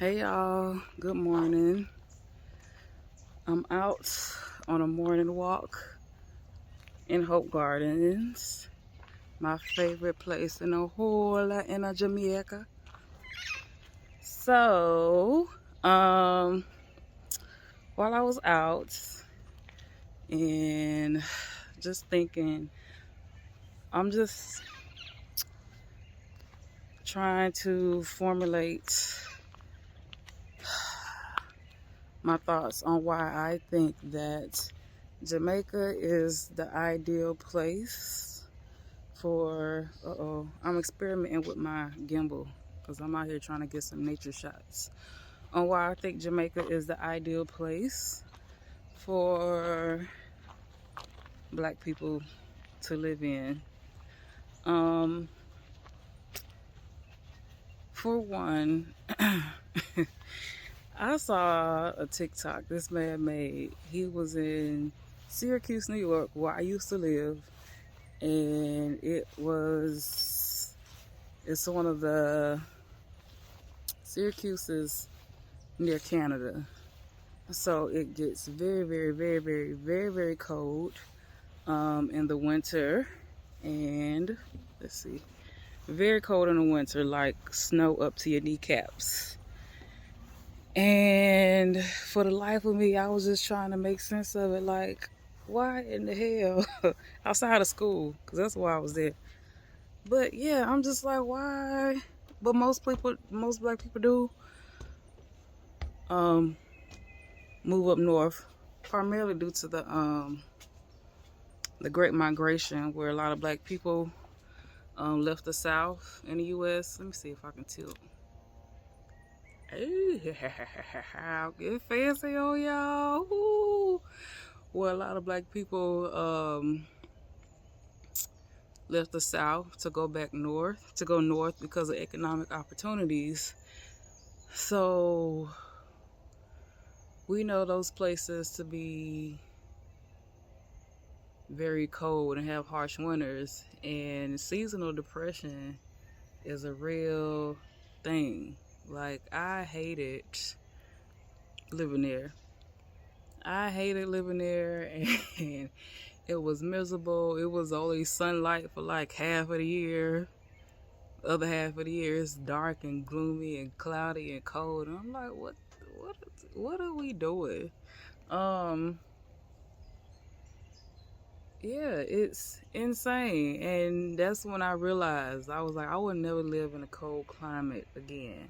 Hey y'all, good morning. I'm out on a morning walk in Hope Gardens, my favorite place in the whole in Jamaica. So, while I was out and just thinking, I'm just trying to formulate my thoughts on why I think that Jamaica is the ideal place for, I'm experimenting with my gimbal because I'm out here trying to get some nature shots on why I think Jamaica is the ideal place for black people to live in. For one, I saw a TikTok this man made. He was in Syracuse, New York, where I used to live, and it's one of the Syracuse's near Canada. So it gets very, very, very, very, very, very cold in the winter, and let's see, very cold in the winter, like snow up to your kneecaps. And for the life of me, I was just trying to make sense of it. Like, why in the hell outside of school? Because that's why I was there. But yeah, I'm just like, why? But most black people do move up north, primarily due to the Great Migration, where a lot of black people left the South in the U.S. Let me see if I can tilt. I'll get fancy on y'all. Ooh. Where a lot of black people left the South to go north because of economic opportunities. So we know those places to be very cold and have harsh winters, and seasonal depression is a real thing. Like, I hated living there. And it was miserable. It was only sunlight for like half of the year. The other half of the year is dark and gloomy and cloudy and cold. And I'm like, what are we doing? Yeah, it's insane. And that's when I realized, I was like, I would never live in a cold climate again.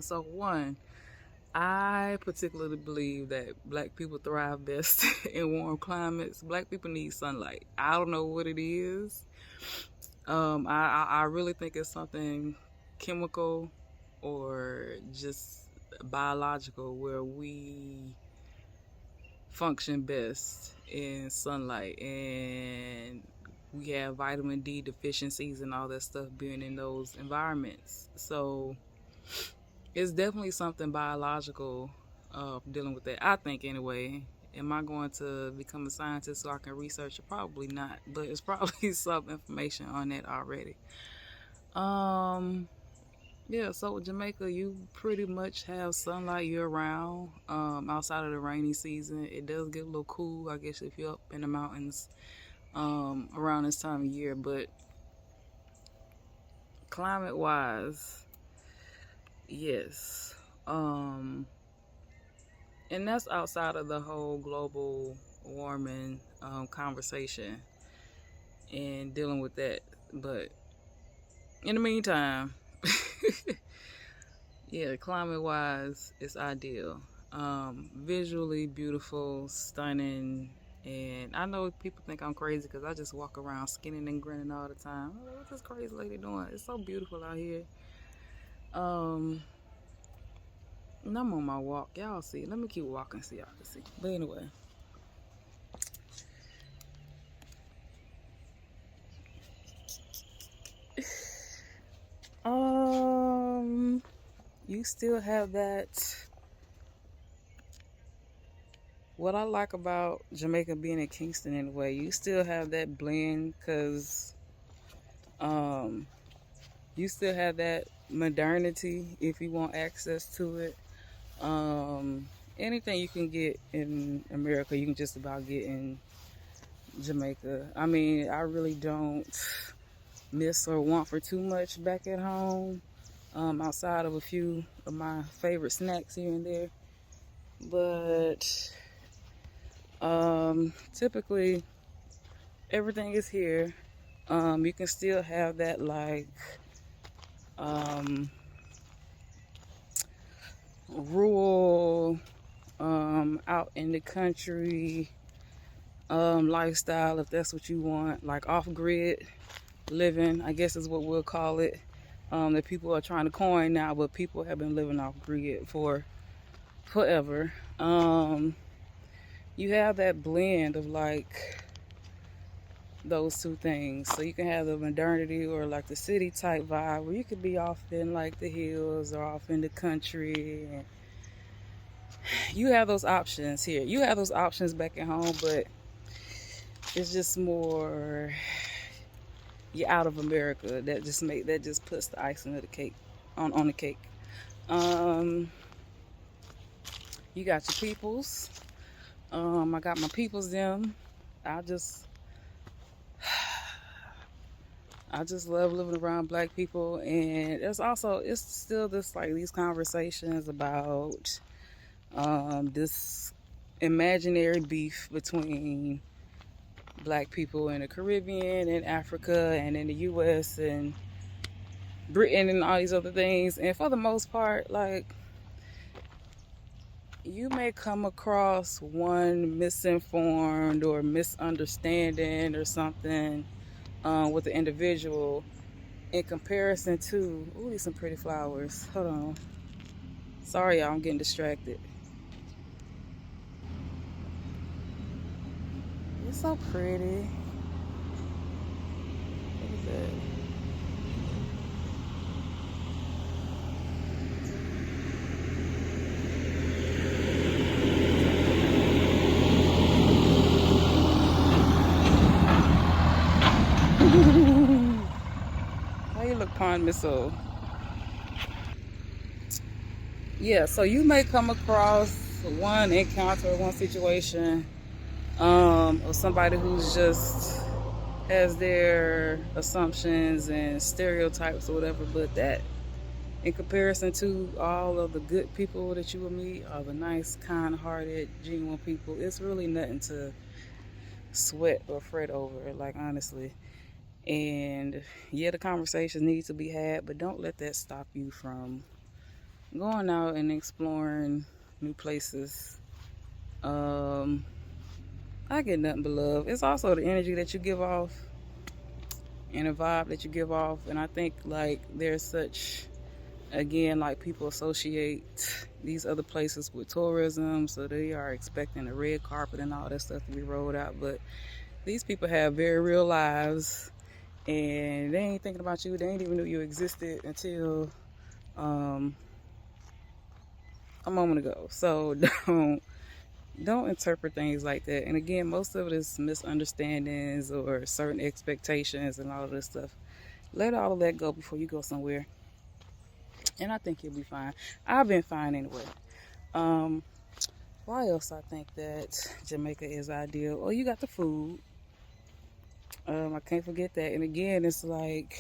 So one, I particularly believe that black people thrive best in warm climates. Black people need sunlight. I don't know what it is. I really think it's something chemical or just biological, where we function best in sunlight, and we have vitamin D deficiencies and all that stuff being in those environments. So it's definitely something biological dealing with that, I think, anyway. Am I going to become a scientist so I can research it? Probably not, but it's probably some information on that already. Yeah, so with Jamaica, you pretty much have sunlight year round. Outside of the rainy season, it does get a little cool, I guess, if you're up in the mountains around this time of year. But climate wise, yes. And that's outside of the whole global warming conversation and dealing with that. But in the meantime, yeah, climate wise, it's ideal. Visually beautiful, stunning. And I know people think I'm crazy because I just walk around skinning and grinning all the time. I'm like, what's this crazy lady doing? It's so beautiful out here. And I'm on my walk. Y'all see. Let me keep walking so y'all can see. But anyway. You still have that. What I like about Jamaica being in Kingston anyway, you still have that blend, because you still have that modernity if you want access to it. Anything you can get in America, you can just about get in Jamaica. I mean, I really don't miss or want for too much back at home, outside of a few of my favorite snacks here and there. But typically, everything is here. You can still have that like um, rural, out in the country lifestyle, if that's what you want, like off-grid living, I guess is what we'll call it. That people are trying to coin now, but people have been living off grid for forever. You have that blend of like those two things. So you can have the modernity or like the city type vibe where you could be off in like the hills or off in the country. And you have those options here. You have those options back at home, but it's just more you're out of America. That just puts the icing of the cake on the cake. You got your peoples. I got my peoples them. I just I just love living around black people, and it's still this like these conversations about this imaginary beef between black people in the Caribbean and Africa and in the US and Britain and all these other things. And for the most part, like, you may come across one misinformed or misunderstanding or something with the individual in comparison to, ooh, these some pretty flowers. Hold on. Sorry, y'all, I'm getting distracted. It's so pretty. Look at that. How you look, Pond Missile? Yeah, so you may come across one encounter, one situation, of somebody who's just has their assumptions and stereotypes or whatever, but that in comparison to all of the good people that you will meet, all the nice, kind-hearted, genuine people, it's really nothing to sweat or fret over, like, honestly. And yeah, the conversations need to be had, but don't let that stop you from going out and exploring new places. I get nothing but love. It's also the energy that you give off and the vibe that you give off. And I think like there's such, again, like people associate these other places with tourism, so they are expecting a red carpet and all that stuff to be rolled out. But these people have very real lives, and they ain't thinking about you. They ain't even knew you existed until a moment ago. So don't interpret things like that. And again, most of it is misunderstandings or certain expectations and all of this stuff. Let all of that go before you go somewhere, and I think you'll be fine. I've been fine anyway. Why else I think that Jamaica is ideal? Oh, you got the food. I can't forget that. And again, it's like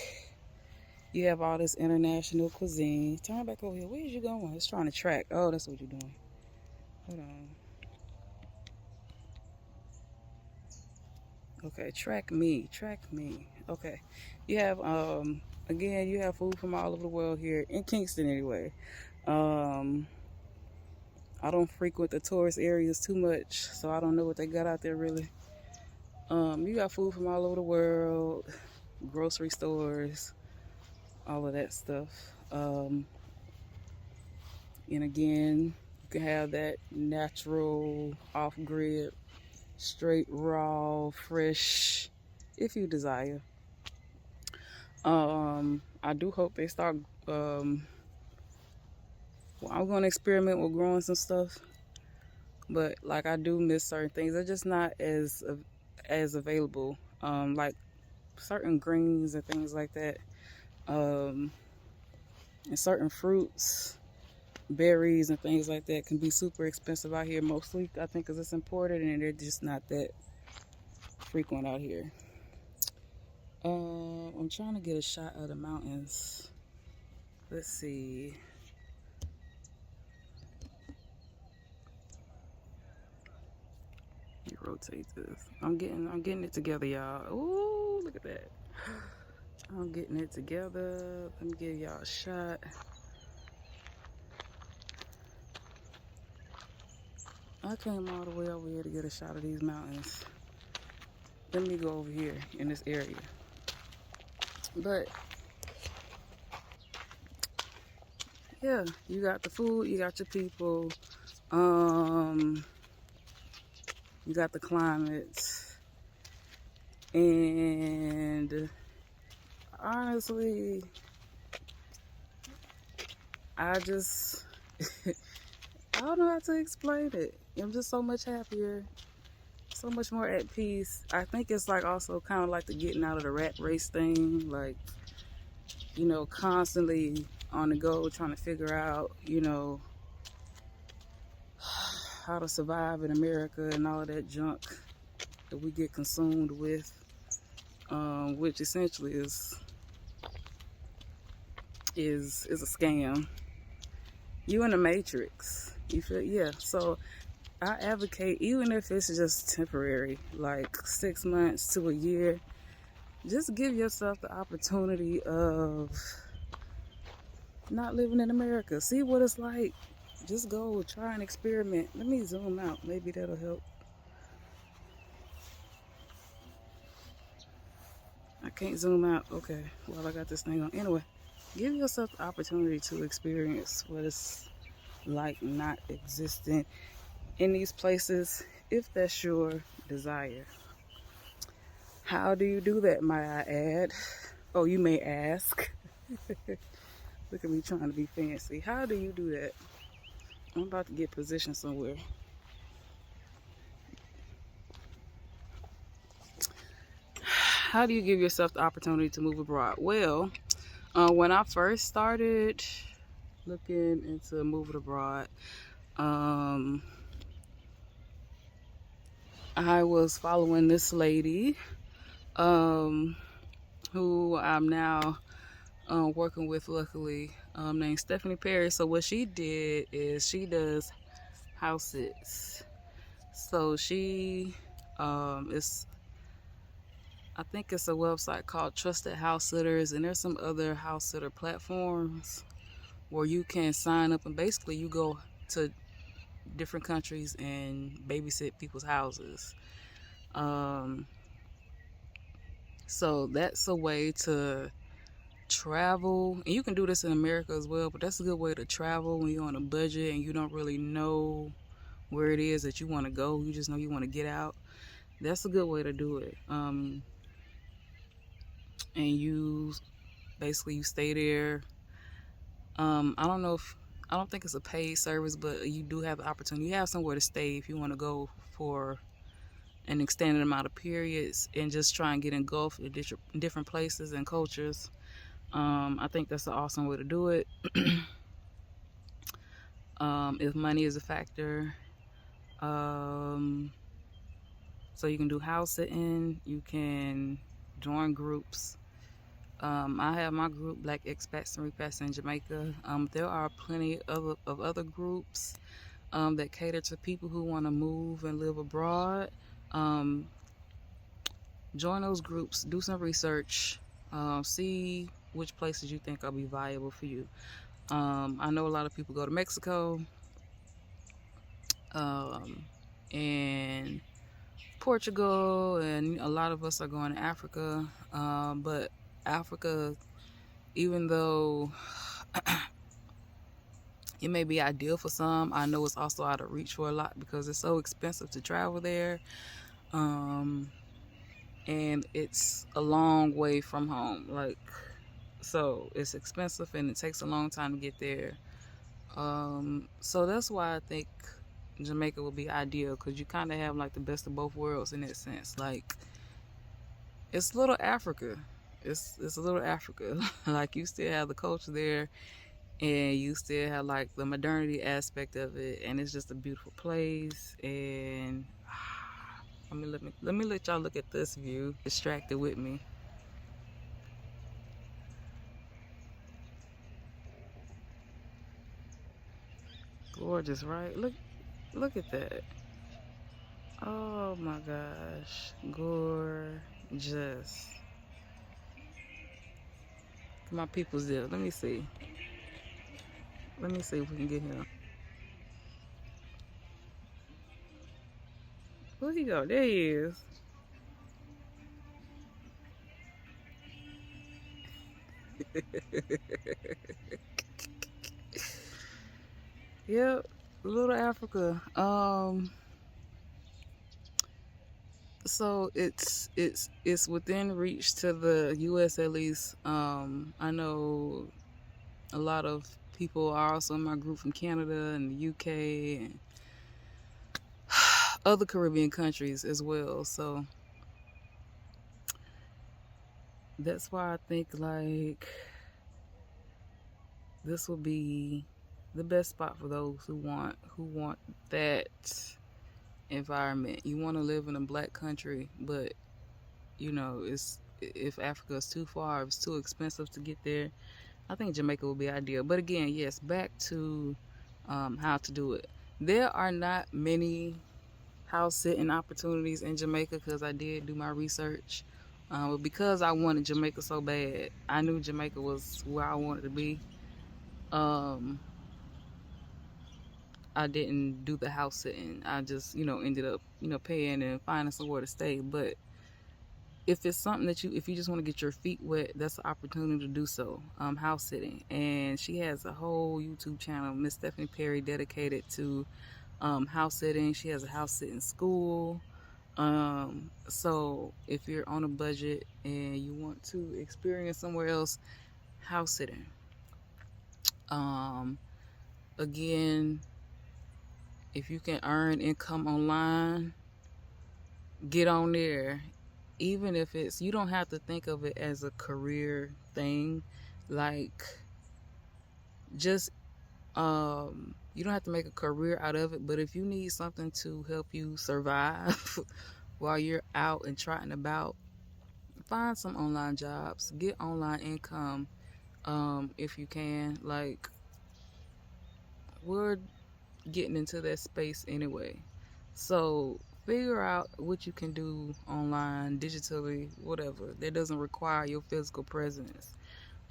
you have all this international cuisine. Turn back over here. Where is you going? It's trying to track. Oh, that's what you're doing. Hold on. Okay, track me. Track me. Okay. You have again, you have food from all over the world here in Kingston anyway. Um I don't frequent the tourist areas too much, so I don't know what they got out there really. You got food from all over the world, grocery stores, all of that stuff. And again, you can have that natural, off-grid, straight, raw, fresh, if you desire. I do hope they start. Well, I'm going to experiment with growing some stuff, but like I do miss certain things. They're just not as available. Like certain greens and things like that. Um, And certain fruits, berries and things like that can be super expensive out here, mostly I think because it's imported and they're just not that frequent out here. I'm trying to get a shot of the mountains. Let's see. Let me rotate this. I'm getting it together, y'all. Ooh, look at that. I'm getting it together. Let me give y'all a shot. I came all the way over here to get a shot of these mountains. Let me go over here in this area. But yeah, you got the food, you got your people, you got the climate, and honestly, I just I don't know how to explain it. I'm just so much happier, so much more at peace. I think it's like also kind of like the getting out of the rat race thing, like, you know, constantly on the go trying to figure out, you know, how to survive in America and all of that junk that we get consumed with, which essentially is a scam. You in the matrix. You feel, yeah. So I advocate, even if it's just temporary, like 6 months to a year, just give yourself the opportunity of not living in America. See what it's like. Just go try and experiment. Let me zoom out. Maybe that'll help. I can't zoom out. Okay, well, I got this thing on. Anyway, give yourself the opportunity to experience what it's like not existing in these places, if that's your desire. How do you do that, might I add? Oh, you may ask. Look at me trying to be fancy. How do you do that? I'm about to get positioned somewhere. How do you give yourself the opportunity to move abroad? Well, when I first started looking into moving abroad, I was following this lady who I'm now working with, luckily, named Stephanie Perry. So what she did is she does house sits. So she is, I think it's a website called Trusted House Sitters, and there's some other house sitter platforms where you can sign up and basically you go to different countries and babysit people's houses. So that's a way to travel, and you can do this in America as well, but that's a good way to travel when you're on a budget and you don't really know where it is that you want to go. You just know you want to get out. That's a good way to do it. And you basically, you stay there. I don't think it's a paid service, but you do have the opportunity. You have somewhere to stay if you want to go for an extended amount of periods and just try and get engulfed in different places and cultures. I think that's an awesome way to do it. If money is a factor, so you can do house sitting, you can join groups. I have my group, Black Expats and Repats in Jamaica. There are plenty of other groups that cater to people who want to move and live abroad. Join those groups, do some research, see which places you think will be viable for you. I know a lot of people go to Mexico and Portugal, and a lot of us are going to Africa. But Africa, even though it may be ideal for some, I know it's also out of reach for a lot because it's so expensive to travel there. And it's a long way from home. Like, so it's expensive and it takes a long time to get there. So that's why I think Jamaica would be ideal, because you kind of have like the best of both worlds in that sense. Like, it's little Africa. It's a little Africa. Like, you still have the culture there. and you still have like the modernity aspect of it, and it's just a beautiful place. And let me let y'all look at this view. Distracted with me. Gorgeous, right? Look at that. Oh my gosh, gorgeous. My people's there. Let me see. Let me see if we can get him. Where'd he go? There he is. Yep, little Africa. So it's within reach to the U.S. at least. I know a lot of people are also in my group from Canada and the UK and other Caribbean countries as well. So that's why I think like this will be the best spot for those who want that environment. You want to live in a black country, but you know, it's if Africa is too far, if it's too expensive to get there, I think Jamaica will be ideal. But again, yes, back to how to do it. There are not many house sitting opportunities in Jamaica because I did do my research. But because I wanted Jamaica so bad, I knew Jamaica was where I wanted to be. Um, I didn't do the house sitting. I just, ended up, paying and finding somewhere to stay. But if it's something that if you just want to get your feet wet, that's an opportunity to do so. House sitting. And she has a whole YouTube channel, Miss Stephanie Perry, dedicated to house sitting. She has a house sitting school. So if you're on a budget and you want to experience somewhere else, house sitting. Again, if you can earn income online, get on there. Even if you don't have to think of it as a career thing, like just you don't have to make a career out of it, but if you need something to help you survive while you're out and trotting about, find some online jobs, get online income. If you can, like, we're getting into that space anyway, so figure out what you can do online, digitally, whatever that doesn't require your physical presence.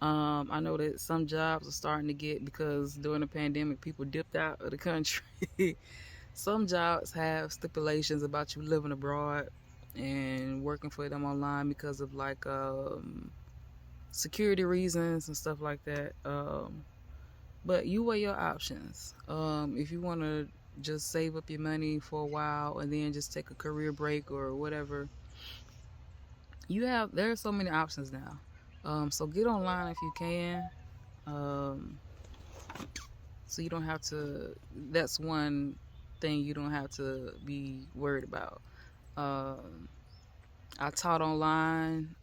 I know that some jobs are starting to get, because during the pandemic people dipped out of the country. Some jobs have stipulations about you living abroad and working for them online because of like security reasons and stuff like that. But you weigh your options. If you want to just save up your money for a while and then just take a career break or whatever, there are so many options now. So get online if you can. So you don't have to. That's one thing you don't have to be worried about. I taught online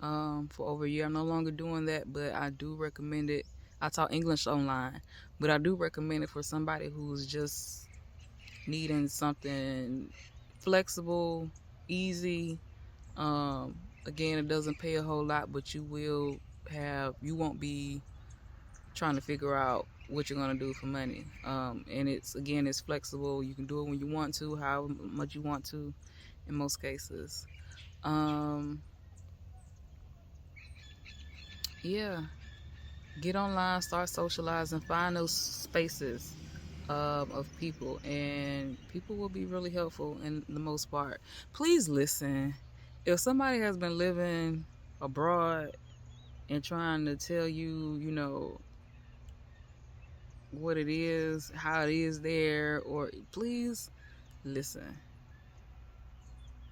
for over a year. I'm no longer doing that, but I do recommend it. I taught English online, but I do recommend it for somebody who's just needing something flexible, easy. Again, it doesn't pay a whole lot, but you won't be trying to figure out what you're going to do for money. And it's flexible. You can do it when you want to, however much you want to, in most cases. Yeah, get online, start socializing, find those spaces of people, and people will be really helpful in the most part. Please listen. If somebody has been living abroad and trying to tell you, what it is, how it is there, or please listen.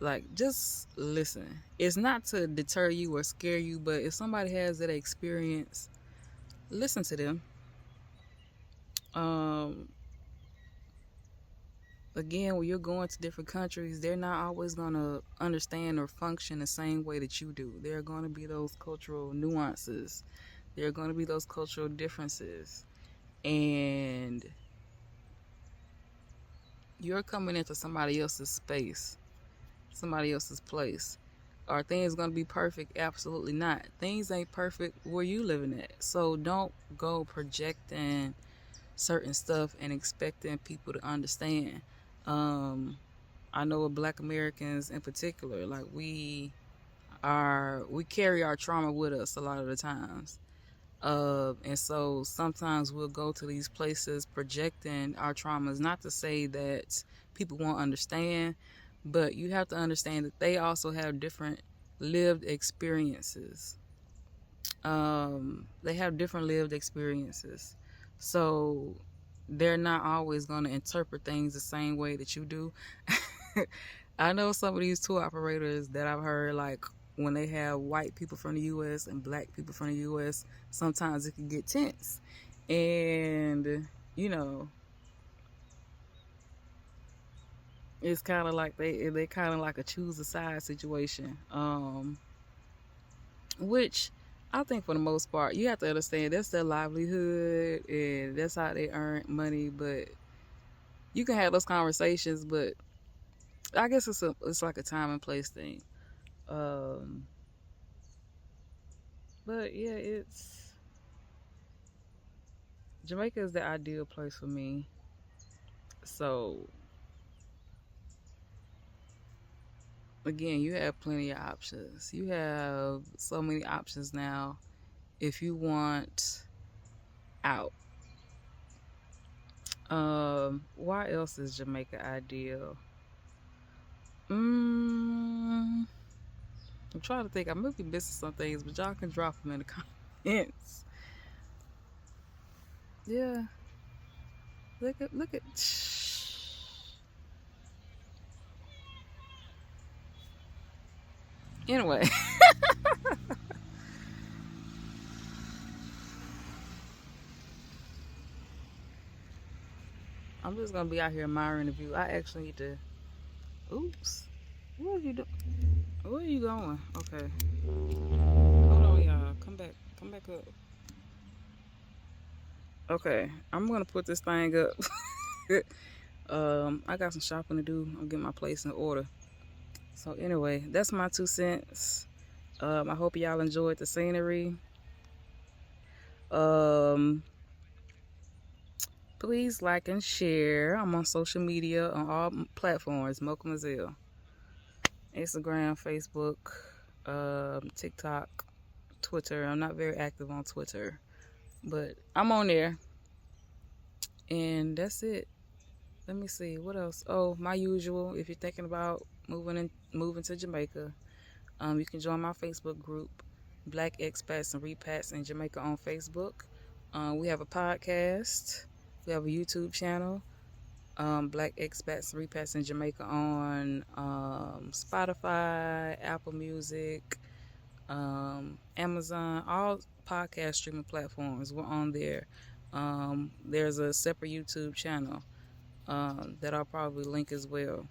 Like, just listen. It's not to deter you or scare you, but if somebody has that experience, listen to them. Again, when you're going to different countries, they're not always going to understand or function the same way that you do. There are going to be those cultural nuances. There are going to be those cultural differences. and you're coming into somebody else's space, somebody else's place. Are things going to be perfect? Absolutely not. Things ain't perfect where you living at. So don't go projecting certain stuff and expecting people to understand. I know with Black Americans in particular, like we carry our trauma with us a lot of the times. And so sometimes we'll go to these places projecting our traumas. Not to say that people won't understand, but you have to understand that they also have different lived experiences. They have different lived experiences. So they're not always going to interpret things the same way that you do. I know some of these tour operators that I've heard, like when they have white people from the U.S. and black people from the U.S., sometimes it can get tense. And, you know, it's kind of like they kind of like a choose a side situation. Which I think for the most part, you have to understand that's their livelihood and that's how they earn money. But you can have those conversations, but I guess it's like a time and place thing. Um, but yeah, Jamaica is the ideal place for me. So again, you have plenty of options. You have so many options now. If you want out, why else is Jamaica ideal? I'm trying to think. I might be missing some things, but y'all can drop them in the comments. Yeah, look at. Anyway, I'm just gonna be out here admiring the view. I actually need to. Oops. What are you doing? Where are you going? Okay. Hold on, y'all. Come back. Come back up. Okay. I'm gonna put this thing up. I got some shopping to do. I'm getting my place in order. So anyway, that's my 2 cents. I hope y'all enjoyed the scenery. Please like and share. I'm on social media on all platforms. Mocha Mazille. Instagram, Facebook, TikTok, Twitter. I'm not very active on Twitter, but I'm on there. And that's it. Let me see what else. Oh, my usual. If you're thinking about moving to Jamaica, you can join my Facebook group, Black Expats and Repats in Jamaica on Facebook. We have a podcast. We have a YouTube channel, Black Expats and Repats in Jamaica on Spotify, Apple Music, Amazon, all podcast streaming platforms. We're on there. There's a separate YouTube channel that I'll probably link as well.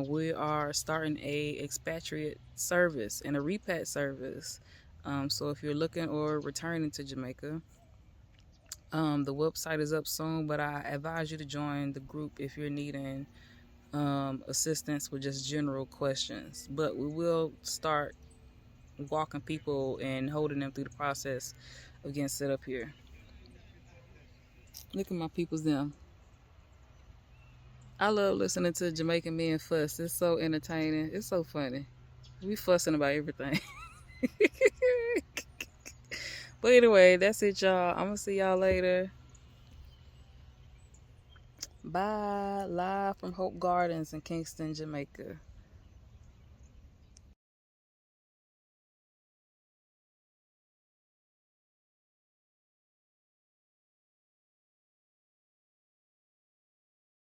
We are starting a expatriate service and a repat service. So if you're looking or returning to Jamaica, the website is up soon, but I advise you to join the group if you're needing assistance with just general questions. But we will start walking people and holding them through the process of getting set up here. Look at my people's them. I love listening to Jamaican men fuss. It's so entertaining. It's so funny. We fussing about everything. But anyway, that's it, y'all. I'm going to see y'all later. Bye. Live from Hope Gardens in Kingston, Jamaica.